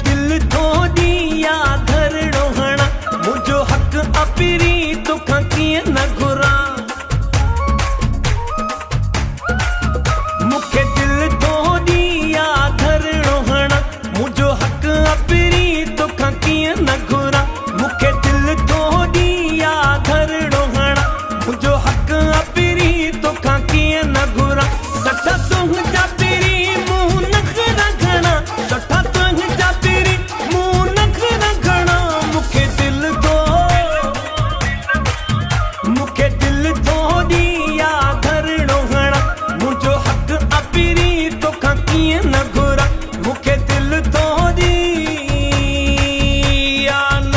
दिल थो दिया धरणो हणा मुझो हक अपिरी तोखां कीअं न घुरां मूंखे दिल थो दिया धरणो हणा मुझो हक अपिरी तोखां कीअं न घुरां मूंखे दिल थो दिया धरणो हणा मुझो हक अपिरी तोखां कीअं न घुरां सठा तुंहिंजा पिरी मूं नखरा घणा सठा तुंहिंजा पिरी मूं नखरा घणा मूंखे दिल थो दिया धरणो हणा मुझो हक अपिरी तोखां कीअं न घुरां मूंखे दिल थो दिया न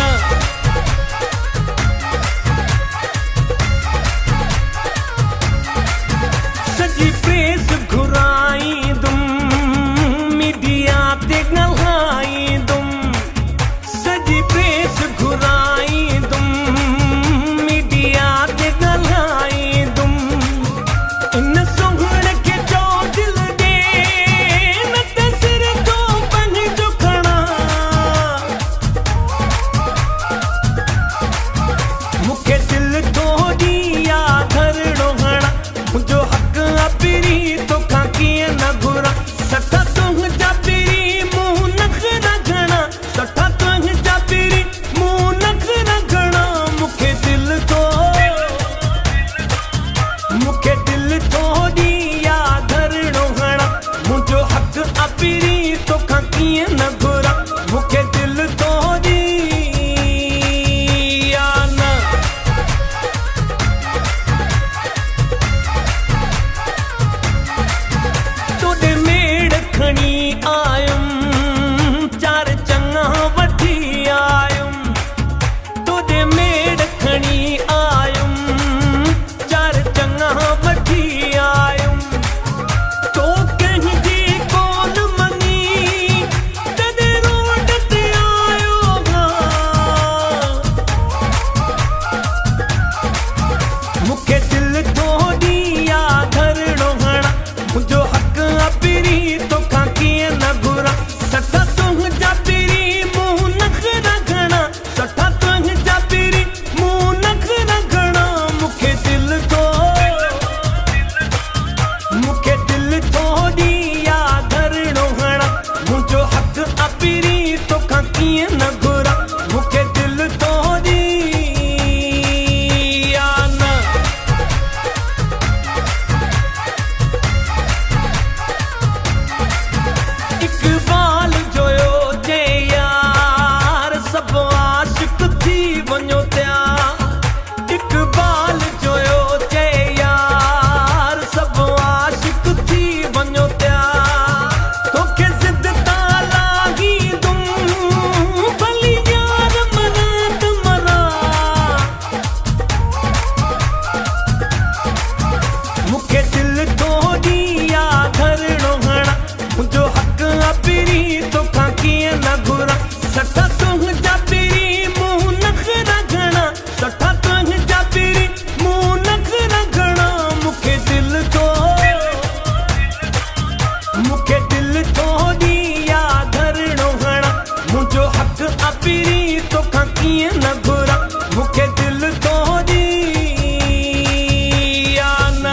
सॼी प्रेस घुराईंदुमि मीडिया ते ॻाल्हाईंदुमि सॼी प्रेस घुराईंदुमि मीडिया ते ॻाल्हाईंदुमि इन सोहण खे चओ दिल ॾे न त सिर तो पंहिंजो खणा मूंखे दिल थो दिया धरणो हणा मुंहिंजो हक अपिरी तोखां कीअं न घुरां सठा तुंहिंजा पिरी मूं नखरा घणा सठा तुंहिंजा पिरी मूं नखरा घणा मूंखे दिल थो दिया धरणो हणा मुंहिंजो हक अपिरी तोखां कीअं न घुरां मूंखे दिल थो दिया न तोॾे मेड़ खणी आयुमि चार चङा वठी आयुमि तोॾे मेड़ खणी आयुमि चार चङा वठी आयुमि तो कंहिंजी कोन मञी तॾहिं रोड ते आयो मूंखे दिल थो दिया धरणो हणा मुंहिंजो हक अपिरी तोखां कीअं न घुरां सठा तुंहिंजा पिरी मूं नखरा घणा सठा तुंहिंजा पिरी मूं नखरा घणा मूंखे दिल थो दिया धरणो हणा मुंहिंजो हक अपिरी तोखां कीअं न घुरां मूंखे दिल थो दिया न इक़बाल जोयो जे यार सभु आशिक थी वञो तयार इक़बाल जोयो जे यार सभु आशिक थी वञो तयार तोखे ज़िद तां लाहींदुमि भली यार मरां त मरां मूंखे दिल थो दिया धरणो हणा मुंहिंजो हक अपिरी तोखां कीअं न घुरां सठा तुंहिंजा पिरी मूं नखरा घणा सठा तुंहिंजा पिरी मूं नखरा घणा मूंखे दिल थो दिया धरणो हणा मुंहिंजो हक अपिरी तोखां कीअं न घुरां मूंखे दिल थो दिया न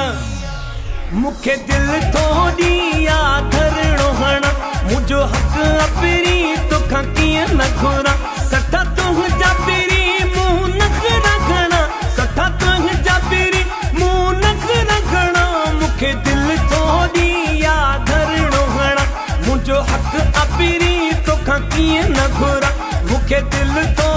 मूंखे दिल थो दिया धरणो हणा मुंहिंजो हक अपिरी तोखां कीअं न घुरां सठा तुंहिंजा पिरी मूं नखरा घणा सठा तुंहिंजा पिरी मूं नखरा घणा मूंखे दिल थो दिया धरणो हणा मुंहिंजो हक अपिरी तोखां कीअं न घुरां मूंखे दिल थो